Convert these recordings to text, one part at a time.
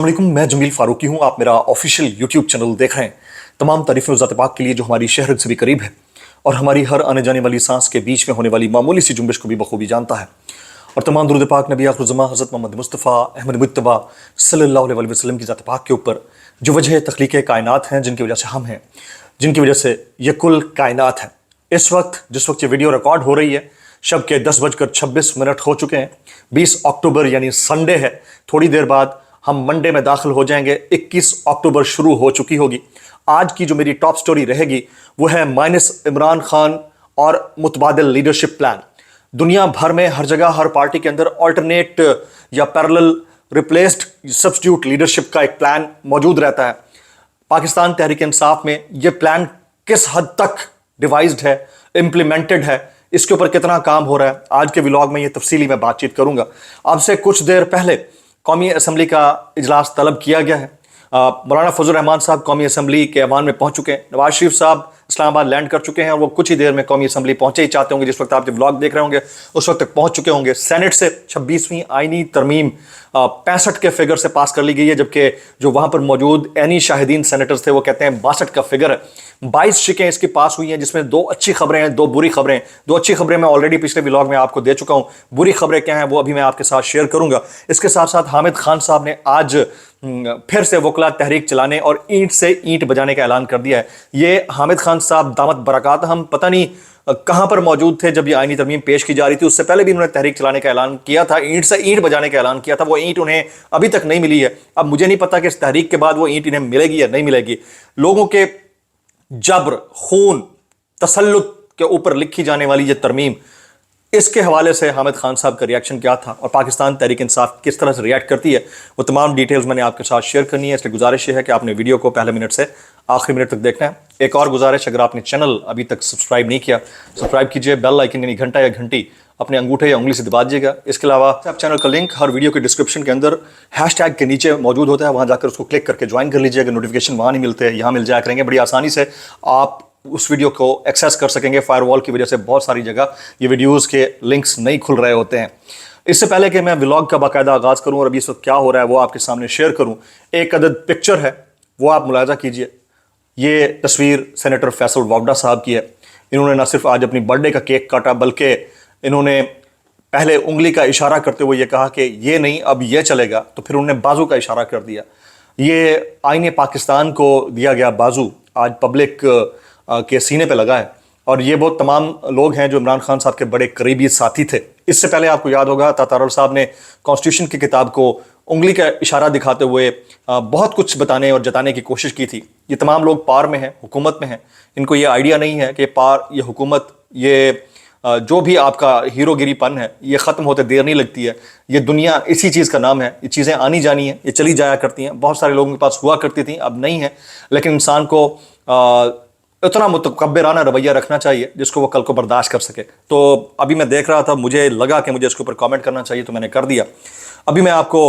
वालेकुम, मैं जमील फारूकी हूँ। आप मेरा ऑफिशियल यूट्यूब चैनल देख रहे हैं। तमाम तारीफ़ें ज़ात पाक के लिए जो हमारी शहरत से भी करीब है और हमारी हर आने जाने वाली सांस के बीच में होने वाली मामूली सी जुम्बिश को भी बखूबी जानता है। और तमाम दुरूद पाक नबी आखिरुज़्ज़मा हज़रत मोहम्मद मुस्तफ़ा अहमद मुज्तबा सल्लल्लाहु अलैहि वसल्लम की ज़ात पाक के ऊपर जो वजह तख्लीक़ कायनात हैं, जिनकी वजह से हम हैं, जिनकी वजह से ये कुल कायनात है। इस वक्त जिस वक्त ये वीडियो रिकॉर्ड हो रही है, शब के 10:26 हो चुके हैं। 20 अक्टूबर यानी संडे है। थोड़ी देर बाद हम मंडे में दाखिल हो जाएंगे। 21 अक्टूबर शुरू हो चुकी होगी। आज की जो मेरी टॉप स्टोरी रहेगी वो है माइनस इमरान खान और मुतबादिल लीडरशिप प्लान। दुनिया भर में हर जगह हर पार्टी के अंदर ऑल्टरनेट या पैरेलल रिप्लेस्ड सब्स्टिट्यूट लीडरशिप का एक प्लान मौजूद रहता है। पाकिस्तान तहरीक इंसाफ में ये प्लान किस हद तक डिवाइस्ड है, इम्प्लीमेंटेड है, इसके ऊपर कितना काम हो रहा है, आज के व्लॉग में ये तफसीली मैं बातचीत करूंगा। आपसे कुछ देर पहले कौमी असम्बली का इजलास तलब किया गया है। मौलाना फजल रहमान साहब कौमी असम्बली के ऐवान में पहुंच चुके हैं। नवाज शरीफ साहब इस्लामाबाद लैंड कर चुके हैं और वो कुछ ही देर में कौमी असम्बली पहुंचे ही चाहते होंगे। जिस वक्त आप जब व्लॉग देख रहे होंगे उस वक्त तक पहुंच चुके होंगे। सेनेट से 26वीं आईनी तरमीम 65 के फिगर से पास कर ली गई है, जबकि जो वहां पर मौजूद एनी शाहिदीन सेनेटर्स थे वो कहते हैं 62 का फिगर है। 22 शिकें इसकी पास हुई हैं, जिसमें 2 अच्छी खबरें हैं, 2 बुरी खबरें हैं। 2 अच्छी खबरें मैं ऑलरेडी पिछले व्लॉग में आपको दे चुका हूं। बुरी खबरें क्या हैं वो अभी मैं आपके साथ शेयर करूंगा। इसके साथ साथ हामिद खान साहब ने आज फिर से वकला तहरीक चलाने और ईंट से ईंट बजाने का ऐलान कर दिया है। ये हामिद खान साहब दामत बरकत, हम पता नहीं कहां पर मौजूद थे जब ये आईनी तरमीम पेश की जा रही थी। उससे पहले भी उन्होंने तहरीक चलाने का ऐलान किया था, ईंट से ईंट बजाने का ऐलान किया था। वो ईंट उन्हें अभी तक नहीं मिली है। अब मुझे नहीं पता कि इस तहरीक के बाद वो ईंट इन्हें मिलेगी या नहीं मिलेगी। लोगों के जबर, खून, तसल्लुत के ऊपर लिखी जाने वाली ये तरमीम, इसके हवाले से हामिद खान साहब का रिएक्शन क्या था और पाकिस्तान तहरीक इंसाफ किस तरह से रिएक्ट करती है, वो तमाम डिटेल्स मैंने आपके साथ शेयर करनी है। इसलिए गुजारिश है कि आपने वीडियो को पहले मिनट से आखिरी मिनट तक देखना है। एक और गुजारिश, अगर आपने चैनल अभी तक सब्सक्राइब नहीं किया, सब्सक्राइब कीजिए। बेल आइकन यानी घंटा या घंटी अपने अंगूठे या उंगली से दबा दीजिएगा। इसके अलावा आप चैनल का लिंक हर वीडियो के डिस्क्रिप्शन के अंदर हैशटैग के नीचे मौजूद होता है, वहां जाकर उसको क्लिक करके ज्वाइन कर लीजिएगा। नोटिफिकेशन वहां नहीं मिलते, यहाँ मिल जाया करेंगे। बड़ी आसानी से आप उस वीडियो को एक्सेस कर सकेंगे। फायरवॉल की वजह से बहुत सारी जगह ये वीडियोस के लिंक्स नहीं खुल रहे होते हैं। इससे पहले कि मैं व्लॉग का बाकायदा आगाज़ करूं और अभी इस वक्त क्या हो रहा है वो आपके सामने शेयर करूं, एक अदद पिक्चर है वो आप मुलाजा कीजिए। ये तस्वीर सेनेटर फैसल वावडा साहब की है। इन्होंने न सिर्फ आज अपनी बर्थडे का केक काटा, बल्कि इन्होंने पहले उंगली का इशारा करते हुए ये कहा कि ये नहीं अब ये चलेगा, तो फिर उन्होंने बाजू का इशारा कर दिया। ये आईने पाकिस्तान को दिया गया बाजू आज पब्लिक के सीने पे लगा है। और ये बहुत तमाम लोग हैं जो इमरान खान साहब के बड़े करीबी साथी थे। इससे पहले आपको याद होगा तातारल साहब ने कॉन्स्टिट्यूशन की किताब को उंगली का इशारा दिखाते हुए बहुत कुछ बताने और जताने की कोशिश की थी। ये तमाम लोग पार में हैं, हुकूमत में हैं। इनको ये आइडिया नहीं है कि पार, ये हुकूमत, ये जो भी आपका हीरोगिरीपन है, ये ख़त्म होते देर नहीं लगती है। ये दुनिया इसी चीज़ का नाम है। ये चीज़ें आनी जानी है, ये चली जाया करती हैं। बहुत सारे लोगों के पास हुआ करती थी, अब नहीं है। लेकिन इंसान को इतना मुतकब्बिराना रवैया रखना चाहिए जिसको वो कल को बर्दाश्त कर सके। तो अभी मैं देख रहा था, मुझे लगा कि मुझे इसके ऊपर कमेंट करना चाहिए, तो मैंने कर दिया। अभी मैं आपको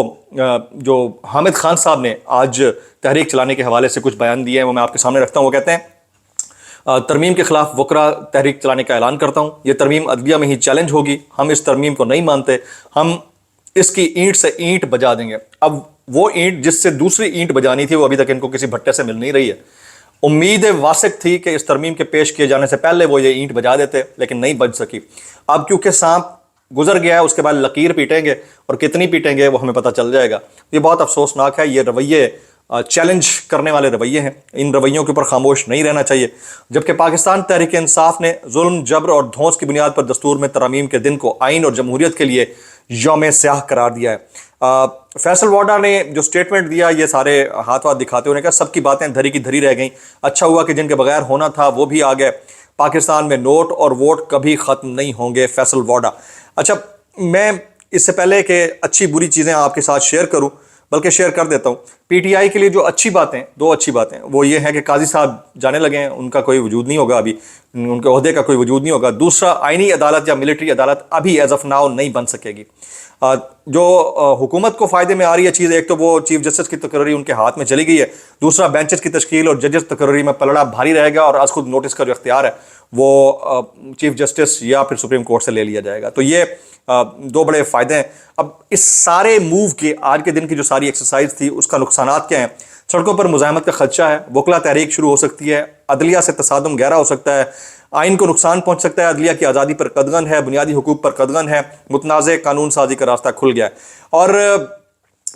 जो हामिद खान साहब ने आज तहरीक चलाने के हवाले से कुछ बयान दिए हैं वो मैं आपके सामने रखता हूँ। वो कहते हैं तरमीम के खिलाफ वकरा तहरीक चलाने का ऐलान करता हूँ। ये तरमीम अदलिया में ही चैलेंज होगी। हम इस तरमीम को नहीं मानते, हम इसकी ईंट से ईंट बजा देंगे। अब वो ईंट जिससे दूसरी ईंट बजानी थी वो अभी तक इनको किसी भट्टे से मिल नहीं रही है। उम्मीद वासिक थी कि इस तरमीम के पेश किए जाने से पहले वो ये ईंट बजा देते, लेकिन नहीं बज सकी। अब क्योंकि सांप गुजर गया है, उसके बाद लकीर पीटेंगे और कितनी पीटेंगे वो हमें पता चल जाएगा। ये बहुत अफसोसनाक है। ये रवैये चैलेंज करने वाले रवैये हैं। इन रवैयों के ऊपर खामोश नहीं रहना चाहिए। जबकि पाकिस्तान तहरीक इंसाफ ने जुल्म, जबर और धौंस की बुनियाद पर दस्तूर में तरमीम के दिन को आइन और जमहूरियत के लिए यौम स्याह करार दिया है। फैसल वाडा ने जो स्टेटमेंट दिया, ये सारे हाथ वाथ दिखाते हुए कहा सबकी बातें धरी की धरी रह गई। अच्छा हुआ कि जिनके बगैर होना था वो भी आ गए। पाकिस्तान में नोट और वोट कभी ख़त्म नहीं होंगे, फैसल वाडा। अच्छा, मैं इससे पहले कि अच्छी बुरी चीज़ें आपके साथ शेयर करूं, बल्कि शेयर कर देता हूँ। पीटीआई के लिए जो अच्छी बातें, 2 अच्छी बातें, वो ये है कि काजी साहब जाने लगे हैं, उनका कोई वजूद नहीं होगा, अभी उनके ओहदे का कोई वजूद नहीं होगा। दूसरा, आईनी अदालत या मिलिट्री अदालत अभी एज ऑफ नाउ नहीं बन सकेगी। जो हुकूमत को फ़ायदे में आ रही है चीज़, एक तो वो चीफ जस्टिस की तकर्री उनके हाथ में चली गई है। दूसरा, बेंचेस की तशकील और जजेस तकर्री में पलड़ा भारी रहेगा और आज खुद नोटिस का जो इख्तियार है वो चीफ जस्टिस या फिर सुप्रीम कोर्ट से ले लिया जाएगा। तो ये दो बड़े फ़ायदे हैं। अब इस सारे मूव के आज के दिन की जो सारी एक्सरसाइज थी उसका नुकसानात क्या हैं? सड़कों पर मुज़ाहमत का खदशा है, वकला तहरीक शुरू हो सकती है, अदलिया से तसादम गहरा हो सकता है, आइन को नुकसान पहुंच सकता है, अदलिया की आज़ादी पर कदगन है, बुनियादी हुकूक पर कदगन है, मुतनाज़ कानून साजी का रास्ता खुल गया है। और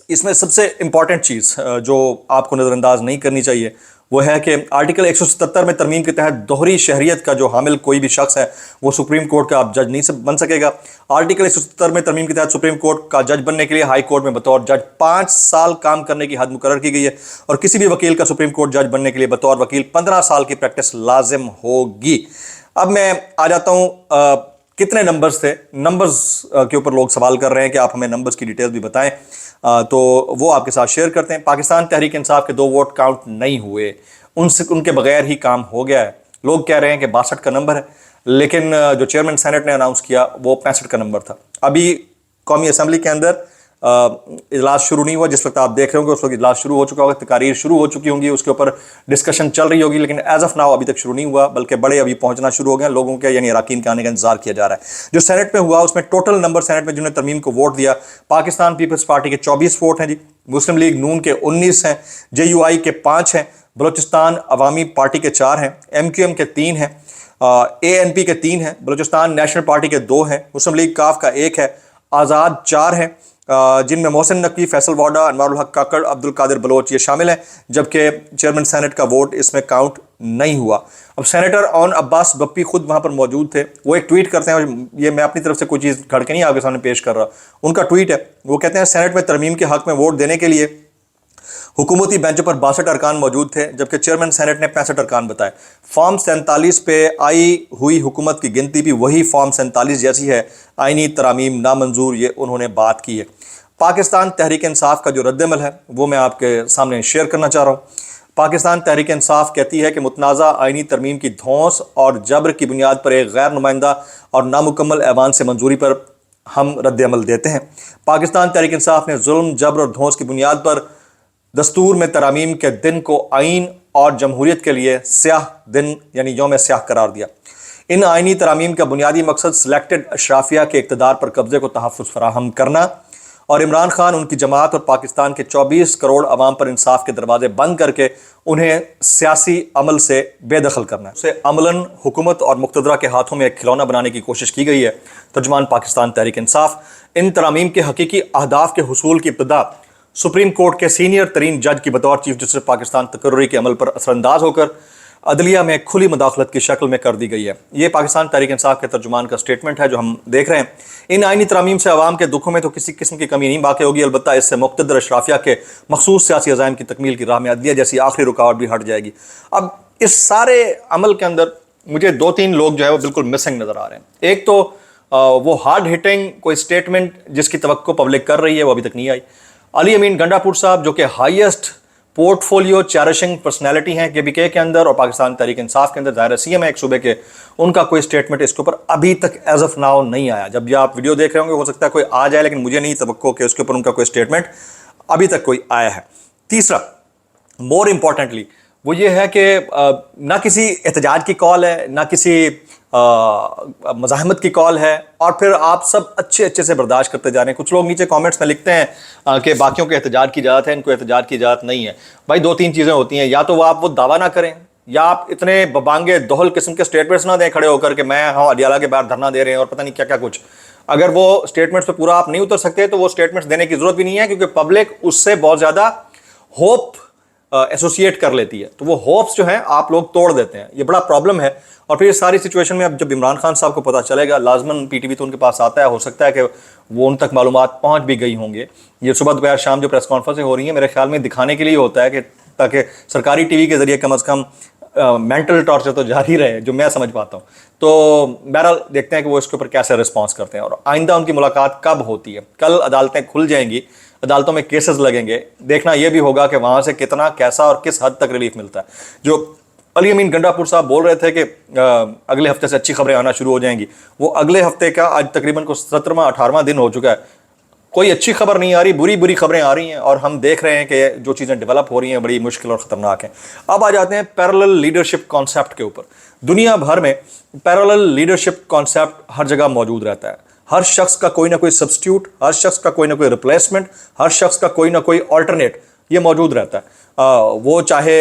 इसमें सबसे इंपॉर्टेंट चीज़ जो आपको नज़रअंदाज नहीं करनी चाहिए वो है कि आर्टिकल 177 में तरमीम के तहत दोहरी शहरियत का जो हामिल कोई भी शख्स है वो सुप्रीम कोर्ट का अब जज नहीं बन सकेगा। आर्टिकल 177 में तरमीम के तहत सुप्रीम कोर्ट का जज बनने के लिए हाई कोर्ट में बतौर जज 5 साल काम करने की हद मुकर्रर की गई है और किसी भी वकील का सुप्रीम कोर्ट जज बनने के लिए बतौर वकील 15 साल की प्रैक्टिस लाजिम होगी। अब मैं आ जाता हूँ कितने नंबर्स थे। नंबर्स के ऊपर लोग सवाल कर रहे हैं कि आप हमें नंबर्स की डिटेल्स भी बताएं, तो वो आपके साथ शेयर करते हैं। पाकिस्तान तहरीक इंसाफ के 2 वोट काउंट नहीं हुए, उनके बगैर ही काम हो गया है। लोग कह रहे हैं कि 62 का नंबर है, लेकिन जो चेयरमैन सेनेट ने अनाउंस किया वो 65 का नंबर था। अभी कौमी असम्बली के अंदर इजलास शुरू नहीं हुआ, जिस वक्त आप देख रहे होंगे उस वक्त इजलास शुरू हो चुका होगा, तकारीर शुरू हो चुकी होंगी, उसके ऊपर डिस्कशन चल रही होगी, लेकिन एज ऑफ नाउ अभी तक शुरू नहीं हुआ, बल्कि बड़े अभी पहुंचना शुरू हो गए लोगों के, यानी अराकीन के आने का इंतजार किया जा रहा है। जो सेनेट में हुआ उसमें टोटल नंबर सेनेट में जिन्होंने तरमीम को वोट दिया, पाकिस्तान पीपल्स पार्टी के 24 वोट हैं जी, मुस्लिम लीग नून के 19 हैं, JUI के 5 हैं, बलोचिस्तान अवामी पार्टी के 4 हैं, MQM के 3 हैं, ANP के 3 हैं, बलोचिस्तान नेशनल पार्टी के 2 हैं, मुस्लिम लीग काफ का 1 है, आज़ाद 4 हैं, जिनमें मोहसिन नकवी, फैसल वाडा, अनवारुल हक काकड़, अब्दुल कादिर बलोच ये शामिल हैं, जबकि चेयरमैन सेनेट का वोट इसमें काउंट नहीं हुआ। अब सेनेटर ऑन अब्बास बप्पी खुद वहाँ पर मौजूद थे, वो एक ट्वीट करते हैं, और ये मैं अपनी तरफ से कोई चीज़ खड़ के नहीं आपके सामने पेश कर रहा, उनका ट्वीट है, वो कहते हैं सेनेट में तरमीम के हक में वोट देने के लिए हुकूमती बेंचों पर 62 अरकान मौजूद थे, जबकि चेयरमैन सेनेट ने 65 अरकान बताए। फॉर्म 47 पे आई हुई हुकूमत की गिनती भी वही फॉर्म 47 जैसी है, आइनी तरामीम नामंजूर, ये उन्होंने बात की है। पाकिस्तान तहरीक इंसाफ का जो रद्दमल है वो मैं आपके सामने शेयर करना चाह रहा हूँ। पाकिस्तान तहरीक इंसाफ कहती है कि मुतनाज़ा आइनी तरमीम की धौंस और जबर की बुनियाद पर एक गैर नुमाइंदा और नामुकम्मल ऐवान से मंजूरी पर हम रद्दमल देते हैं। पाकिस्तान तहरीक इंसाफ ने जुल्म, जबर और धौंस की बुनियाद पर दस्तूर में तरामीम के दिन को आइन और जमहूरियत के लिए स्याह दिन यानी यौम स्याह करार दिया। इन आइनी तरामीम का बुनियादी मकसद सिलेक्टेड अशराफिया के इक़्तिदार पर कब्जे को तहफ़्फ़ुज़ फराहम करना और इमरान खान, उनकी जमात और पाकिस्तान के 24 करोड़ अवाम पर इंसाफ के दरवाजे बंद करके उन्हें सियासी अमल से बेदखल करना है। उसे अमलन हुकूमत और मुक़्तदरा के हाथों में एक खिलौना बनाने की कोशिश की गई है। तर्जुमान पाकिस्तान तहरीक इंसाफ, इन तरामीम के हकीकी अहदाफ के हुसूल की इब्तिदा सुप्रीम कोर्ट के सीनियर तरीन जज की बतौर चीफ जस्टिस पाकिस्तान तकर्रुरी के अमल पर असरअंदाज होकर अदलिया में खुली मुदाखलत की शक्ल में कर दी गई है। ये पाकिस्तान तहरीक इंसाफ के तर्जुमान का स्टेटमेंट है जो हम देख रहे हैं। इन आइनी तरामीम से अवाम के दुखों में तो किसी किस्म की कमी नहीं बाकी होगी, अलबत्ता इससे मुक़्तदर अशराफिया के मखसूस सियासी अज़ाइम की तकमील की राह में अदलिया जैसी आखिरी रुकावट भी हट जाएगी। अब इस सारे अमल के अंदर मुझे 2-3 लोग जो है वो बिल्कुल मिसिंग नज़र आ रहे हैं। एक तो वो हार्ड हिटिंग कोई स्टेटमेंट जिसकी तवक्को पब्लिक कर रही है वो अभी तक नहीं आई। अली अमीन गंडापुर साहब जो कि हाईएस्ट पोर्टफोलियो चैरिशिंग पर्सनैलिटी हैं KPK के अंदर और पाकिस्तान तहरीक इंसाफ के अंदर, ज़ाहिर CM है एक सूबे के, उनका कोई स्टेटमेंट इसके ऊपर अभी तक एज ऑफ नाउ नहीं आया। जब ये आप वीडियो देख रहे होंगे हो सकता है कोई आ जाए, लेकिन मुझे नहीं तवक्को कि उसके ऊपर उनका कोई स्टेटमेंट अभी तक कोई आया है। तीसरा, मोर इम्पॉर्टेंटली वो ये है कि ना किसी एहतजाज की कॉल है, ना किसी मज़ाहमत की कॉल है, और फिर आप सब अच्छे से बर्दाश्त करते जा रहे हैं। कुछ लोग नीचे कमेंट्स में लिखते हैं कि बाकियों के एहतजाज की इजाज़त है, इनको एहतजाज की इजाज़त नहीं है। भाई 2-3 चीज़ें होती हैं, या तो आप वो दावा ना करें, या आप इतने बबांगे दोहल किस्म के स्टेटमेंट्स ना दें खड़े होकर के मैं हाँ अडियाला के बाहर धरना दे रहे हैं और पता नहीं क्या क्या कुछ। अगर वो स्टेटमेंट्स पे पूरा आप नहीं उतर सकते तो वो स्टेटमेंट्स देने की ज़रूरत भी नहीं है, क्योंकि पब्लिक उससे बहुत ज़्यादा होप एसोसिएट कर लेती है, तो वो होप्स जो हैं आप लोग तोड़ देते हैं। ये बड़ा प्रॉब्लम है। और फिर इस सारी सिचुएशन में अब जब इमरान खान साहब को पता चलेगा, लाजमन PTV तो उनके पास आता है, हो सकता है कि वो उन तक मालूमात पहुंच भी गई होंगे। ये सुबह दोपहर शाम जो प्रेस कॉन्फ्रेंसें हो रही हैं मेरे ख्याल में दिखाने के लिए होता है कि ताकि सरकारी TV के ज़रिए कम अज़ कम मेंटल टॉर्चर तो जारी रहे, जो मैं समझ पाता हूँ। तो बहरहाल देखते हैं कि वो इसके ऊपर कैसे रिस्पॉन्स करते हैं और आइंदा उनकी मुलाकात कब होती है। कल अदालतें खुल जाएंगी, अदालतों में केसेस लगेंगे, देखना यह भी होगा कि वहाँ से कितना, कैसा और किस हद तक रिलीफ मिलता है। जो अली अमीन गंडापुर साहब बोल रहे थे कि अगले हफ्ते से अच्छी खबरें आना शुरू हो जाएंगी, वो अगले हफ्ते का आज तकरीबन को 17वां 18वां दिन हो चुका है, کوئی اچھی خبر نہیں آ رہی، بری بری خبریں آ رہی ہیں، اور ہم دیکھ رہے ہیں کہ جو چیزیں ڈیولپ ہو رہی ہیں بڑی مشکل اور خطرناک ہیں۔ اب آ جاتے ہیں پیرالل لیڈرشپ کانسیپٹ کے اوپر۔ دنیا بھر میں پیرالل لیڈرشپ کانسیپٹ ہر جگہ موجود رہتا ہے۔ ہر شخص کا کوئی نہ کوئی سبسٹیوٹ، ہر شخص کا کوئی نہ کوئی ریپلیسمنٹ، ہر شخص کا کوئی نہ کوئی آلٹرنیٹ یہ موجود رہتا ہے، وہ چاہے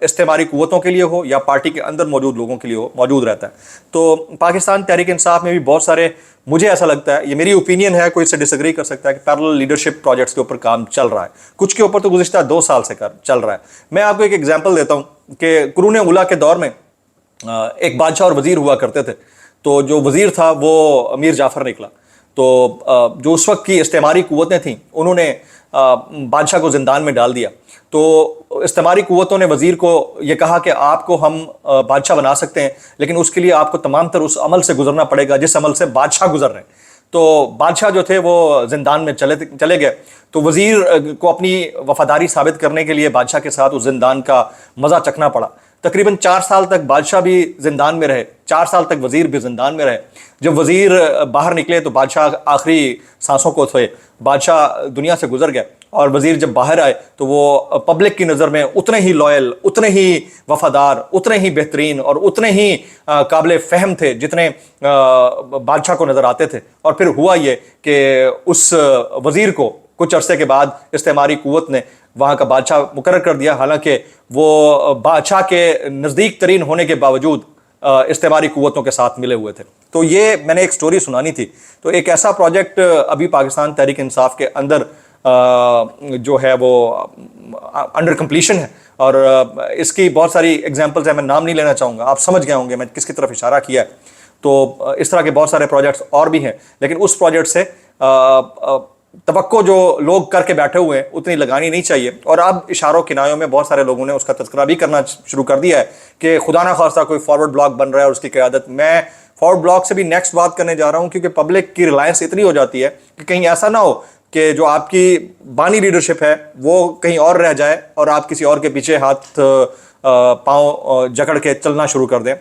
استعماری قوتوں کے لیے ہو یا پارٹی کے اندر موجود لوگوں کے لیے ہو، موجود رہتا ہے۔ تو پاکستان تحریک انصاف میں بھی بہت سارے، مجھے ایسا لگتا ہے، یہ میری اوپینین ہے، کوئی اس سے ڈس ایگری کر سکتا ہے، کہ پیرالل لیڈرشپ پروجیکٹس کے اوپر کام چل رہا ہے۔ کچھ کے اوپر تو گزشتہ 2 سال سے چل رہا ہے۔ میں آپ کو ایک ایگزامپل دیتا ہوں کہ قرون اولیٰ کے دور میں ایک بادشاہ اور وزیر ہوا کرتے تھے۔ تو جو وزیر تھا وہ امیر جعفر نکلا۔ تو جو اس وقت کی استعماری قوتیں تھیں انہوں نے بادشاہ کو زندان میں ڈال دیا۔ تو استعماری قوتوں نے وزیر کو یہ کہا کہ آپ کو ہم بادشاہ بنا سکتے ہیں، لیکن اس کے لیے آپ کو تمام تر اس عمل سے گزرنا پڑے گا جس عمل سے بادشاہ گزر رہے ہیں۔ تو بادشاہ جو تھے وہ زندان میں چلے گئے۔ تو وزیر کو اپنی وفاداری ثابت کرنے کے لیے بادشاہ کے ساتھ اس زندان کا مزہ چکھنا پڑا۔ تقریباً 4 سال تک بادشاہ بھی زندان میں رہے، 4 سال تک وزیر بھی زندان میں رہے۔ جب وزیر باہر نکلے تو بادشاہ آخری سانسوں کو تھے، بادشاہ دنیا سے گزر گئے، اور وزیر جب باہر آئے تو وہ پبلک کی نظر میں اتنے ہی لائل، اتنے ہی وفادار، اتنے ہی بہترین اور اتنے ہی قابل فہم تھے جتنے بادشاہ کو نظر آتے تھے۔ اور پھر ہوا یہ کہ اس وزیر کو کچھ عرصے کے بعد استعماری قوت نے وہاں کا بادشاہ مقرر کر دیا، حالانکہ وہ بادشاہ کے نزدیک ترین ہونے کے باوجود استعماری قوتوں کے ساتھ ملے ہوئے تھے۔ تو یہ میں نے ایک سٹوری سنانی تھی۔ تو ایک ایسا پروجیکٹ ابھی پاکستان تحریک انصاف کے اندر جو ہے وہ انڈر کمپلیشن ہے، اور اس کی بہت ساری ایگزامپلز ہیں، میں نام نہیں لینا چاہوں گا، آپ سمجھ گئے ہوں گے میں کس کی طرف اشارہ کیا ہے۔ تو اس طرح کے بہت سارے پروجیکٹس اور بھی ہیں، لیکن اس پروجیکٹ سے توقع جو لوگ کر کے بیٹھے ہوئے ہیں اتنی لگانی نہیں چاہیے۔ اور اب اشاروں کنایوں میں بہت سارے لوگوں نے اس کا تذکرہ بھی کرنا شروع کر دیا ہے کہ خدا نہ خواستہ کوئی فارورڈ بلاک بن رہا ہے اور اس کی قیادت، میں فارورڈ بلاک سے بھی نیکسٹ بات کرنے جا رہا ہوں، کیونکہ پبلک کی ریلائنس اتنی ہو جاتی ہے کہ کہیں ایسا نہ ہو کہ جو آپ کی بانی لیڈرشپ ہے وہ کہیں اور رہ جائے اور آپ کسی اور کے پیچھے ہاتھ پاؤں جکڑ کے چلنا شروع کر دیں۔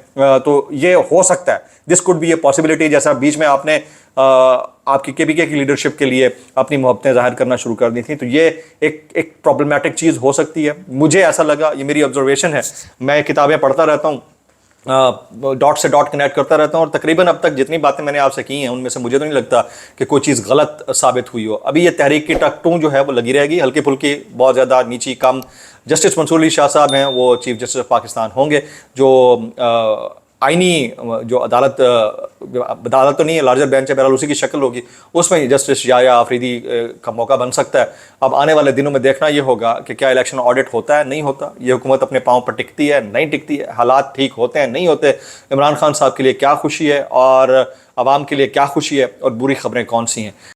تو یہ ہو سکتا ہے، دس کوڈ بی اے پاسبلٹی، جیسا بیچ میں آپ نے آپ کی KPK کی لیڈرشپ کے لیے اپنی محبتیں ظاہر کرنا شروع کر دی تھیں۔ تو یہ ایک پرابلمٹک چیز ہو سکتی ہے، مجھے ایسا لگا، یہ میری آبزرویشن ہے۔ میں کتابیں پڑھتا رہتا ہوں، ڈاٹ سے ڈاٹ کنیکٹ کرتا رہتا ہوں، اور تقریباً اب تک جتنی باتیں میں نے آپ سے کی ہیں ان میں سے مجھے تو نہیں لگتا کہ کوئی چیز غلط ثابت ہوئی ہو۔ ابھی یہ تحریک کی ٹکٹوں جو ہے وہ لگی رہے گی، ہلکی پھلکی، بہت زیادہ نیچی کم۔ جسٹس منصور علی شاہ صاحب ہیں، وہ چیف جسٹس آف پاکستان ہوں گے، جو آئینی جو عدالت تو نہیں ہے، لارجر بینچ ہے، بہرحال اسی کی شکل ہوگی، اس میں جسٹس یحییٰ آفریدی کا موقع بن سکتا ہے۔ اب آنے والے دنوں میں دیکھنا یہ ہوگا کہ کیا الیکشن آڈٹ ہوتا ہے، نہیں ہوتا، یہ حکومت اپنے پاؤں پر ٹکتی ہے، نہیں ٹکتی ہے، حالات ٹھیک ہوتے ہیں، نہیں ہوتے، عمران خان صاحب کے لیے کیا خوشی ہے اور عوام کے لیے کیا خوشی ہے، اور بری خبریں کون سی ہیں۔